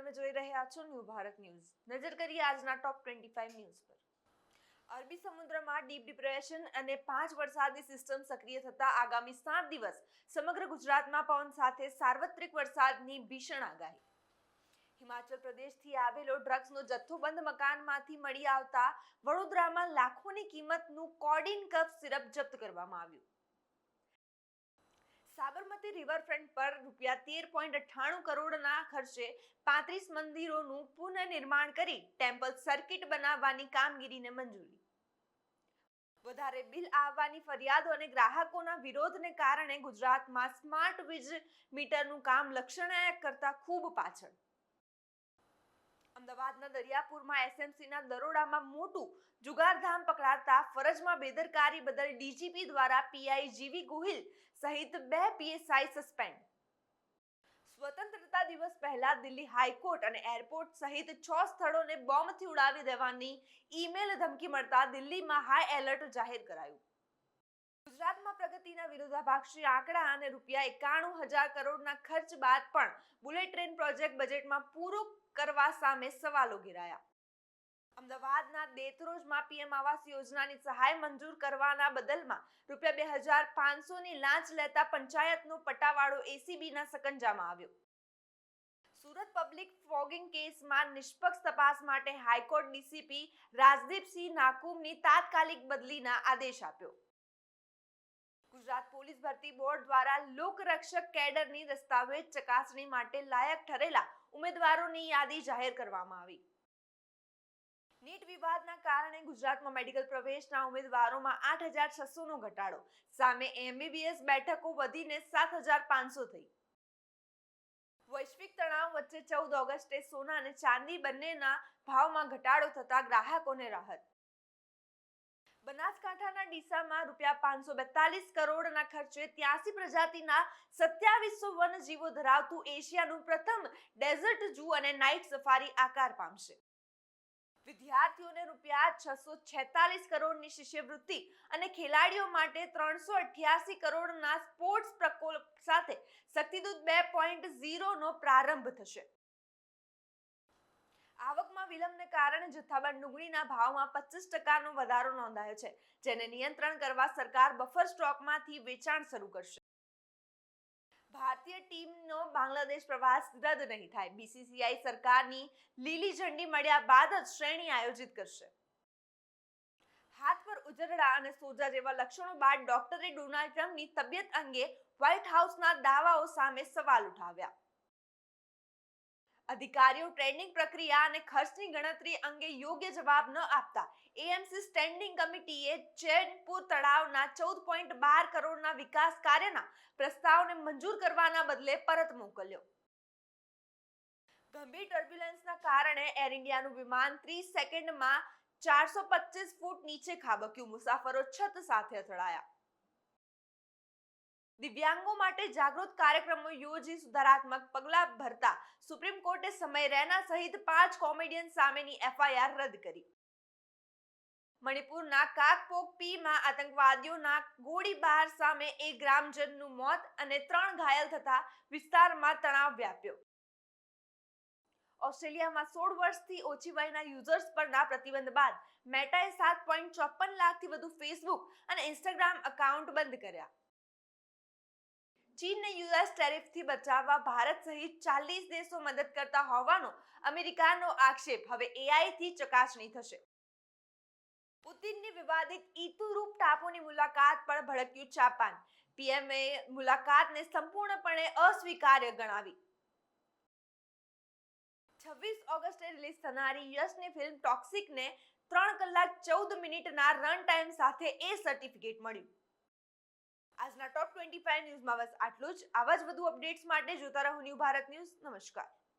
તમે જોઈ રહ્યા છો ન્યૂ ભારત ન્યૂઝ. નજર કરીએ આજના ટોપ 25 ન્યૂઝ પર. અરબી સમુદ્રમાં ડીપ ડિપ્રેશન અને 5 વરસાદની સિસ્ટમ સક્રિય થતા આગામી 7 દિવસ સમગ્ર ગુજરાતમાં પવન સાથે સાર્વત્રિક વરસાદની ભીષણ આગાહી. હિમાચલ પ્રદેશથી આવેલો ડ્રગ્સનો જથ્થો બંધ મકાનમાંથી મળી આવતા વડોદરામાં લાખોની કિંમતનું કોડિન કફ સિરપ જપ્ત કરવામાં આવ્યું. સાબરમતી રિવરફ્રન્ટ પર ₹13.98 કરોડના ખર્ચે 35 મંદિરોનું પુનઃનિર્માણ કરી ટેમ્પલ સર્કિટ બનાવવાની કામગીરીને મંજૂરી. વધારે બિલ આવવાની ફરિયાદો અને ગ્રાહકોના વિરોધને કારણે ગુજરાતમાં સ્માર્ટ વીજ મીટરનું કામ લક્ષણાયક કરતા ખૂબ પાછળ. અમદાવાદના દરિયાપુરમાં એસએમસીના દરોડામાં મોટું જુગારધામ પકડાતા ફરજમાં બેદરકારી બદલ ડીજીપી દ્વારા પીઆઈ જીવી ગોહિલ સહિત 2 પીએસઆઈ સસ્પેન્ડ. સ્વતંત્રતા દિવસ પહેલા દિલ્હી હાઈકોર્ટ અને એરપોર્ટ સહિત 6 સ્થળોને બોમ્બથી ઉડાવી દેવાની ઈમેલ ધમકી મળતા દિલ્હીમાં હાઈ એલર્ટ જાહેર કરાયું. ગુજરાતમાં પ્રગતિના વિરોધાભાસી આંકડા અને ₹91,000 કરોડના ખર્ચ બાદ પણ બુલેટ ટ્રેન પ્રોજેક્ટ બજેટમાં પૂરો કરવા સામે સવાલો ઘેરાયા. અમદાવાદના દેતરોજમાં પીએમ આવાસ યોજનાની સહાય મંજૂર કરવાના બદલમાં ₹2,500ની લાંચ લેતા પંચાયતનો પટાવાળો એસીબીના સકંજામાં આવ્યો. સુરત પબ્લિક ફોગિંગ કેસમાં નિષ્પક્ષ તપાસ માટે હાઈકોર્ટ ડીસીપી રાજદીપસિંહ નાકુમની તાત્કાલિક બદલીના આદેશ આપ્યો. ગુજરાત પોલીસ ભરતી બોર્ડ દ્વારા લોકરક્ષક કેડરની દસ્તાવેજ ચકાસણી માટે લાયક ઠરેલા ઉમેદવારોની યાદી જાહેર કરવામાં આવી. નીટ વિવાદના કારણે ગુજરાતમાં મેડિકલ પ્રવેશના ઉમેદવારોમાં 8,600નો ઘટાડો. સામે એમબીબીએસ બેઠકો વધીને 7,500 થઈ. વૈશ્વિક તણાવ વચ્ચે 14 ઓગસ્ટે સોના અને ચાંદી બંનેના ભાવમાં ઘટાડો થતા ગ્રાહકોને રાહત. બનાસકાંઠાના ડીસામાં ₹542 કરોડના ખર્ચે 83 પ્રજાતિના 2700 વન્યજીવો ધરાવતું એશિયાનું પ્રથમ ડેઝર્ટ ઝૂ અને નાઇટ સફારી આકાર પામશે. વિદ્યાર્થીઓને ₹646 કરોડની શિષ્યવૃત્તિ અને ખેલાડીઓ માટે 388 કરોડના સ્પોર્ટ્સ પ્રકોલ્પ સાથે શક્તિદૂત 2.0નો પ્રારંભ થશે. આવકમાં વિલંબને કારણે જથ્થાબંધ ડુંગળીના ભાવમાં 25%નો વધારો નોંધાયો છે, જેને નિયંત્રણ કરવા સરકાર બફર સ્ટોકમાંથી વેચાણ શરૂ કરશે. ભારતીય ટીમનો બાંગ્લાદેશ પ્રવાસ રદ નહીં થાય. બીસીસીઆઈ સરકારની લીલી ઝંડી મળ્યા બાદ જ શ્રેણી આયોજિત કરશે. હાથ પર ઉજરડા અને સોજા જેવા લક્ષણો બાદ ડોક્ટરે ડોનાલ્ડ ટ્રમ્પની તબિયત અંગે વ્હાઇટ હાઉસના દાવાઓ સામે સવાલ ઉઠાવ્યા. અધિકારીઓ ટ્રેન્ડિંગ પ્રક્રિયા અને ખર્ચની ગણતરી અંગે યોગ્ય જવાબ ન આપતા એએમસી સ્ટેન્ડિંગ કમિટીએ ચેનપુર તળાવના 14.12 કરોડના વિકાસ કાર્યના પ્રસ્તાવને મંજૂર કરવાના બદલે પરત મોકલ્યો. ગંભીર ટર્બ્યુલન્સના કારણે એર ઇન્ડિયાનું વિમાન 30 સેકન્ડમાં 425 ફૂટ નીચે ખાબક્યું. મુસાફરો છત સાથે અથડાયા. દિવ્યાંગો માટે જાગૃત કાર્યક્રમો યોજી સુધારાત્મક પગલાં ભરતા સુપ્રીમ કોર્ટે સમય રૈના સહિત 5 કોમેડિયન સામેની એફઆઈઆર રદ કરી. મણિપુરના કાકપોકપીમાં આતંકવાદીઓના ગોળીબાર સામે 1 ગ્રામજનનું મોત અને 3 ઘાયલ થતા વિસ્તારમાં તણાવ વ્યાપ્યો. ઓસ્ટ્રેલિયામાં 16 વર્ષથી ઓછી વયના યુઝર્સ પરના પ્રતિબંધ બાદ મેટાએ 7.54 લાખથી વધુ ફેસબુક અને ઇન્સ્ટાગ્રામ એકાઉન્ટ બંધ કર્યા. ચીનને યુએસ ટેરિફથી બચાવવા ભારત સહિત 40 દેશો મદદ કરતા હોવાનો અમેરિકાનો આક્ષેપ. હવે એઆઈથી ચકાસણી થશે. પુતિનની વિવાદિત ઇતુરુપ ટાપુની મુલાકાત પર ભડક્યું જાપાન. પીએમએ મુલાકાતને સંપૂર્ણપણે અસ્વીકાર્ય ગણાવી. 26 ઓગસ્ટે રિલીઝ થનારી યશની ફિલ્મ ટોક્સિકને 3 કલાક 14 મિનિટના રન ટાઈમ સાથે એ સર્ટિફિકેટ મળ્યું. આજના ટોપ 25 ન્યૂઝમાં બસ આટલું જ. આવા જ વધુ અપડેટ્સ માટે જોતા રહો ન્યૂ ભારત ન્યૂઝ. નમસ્કાર.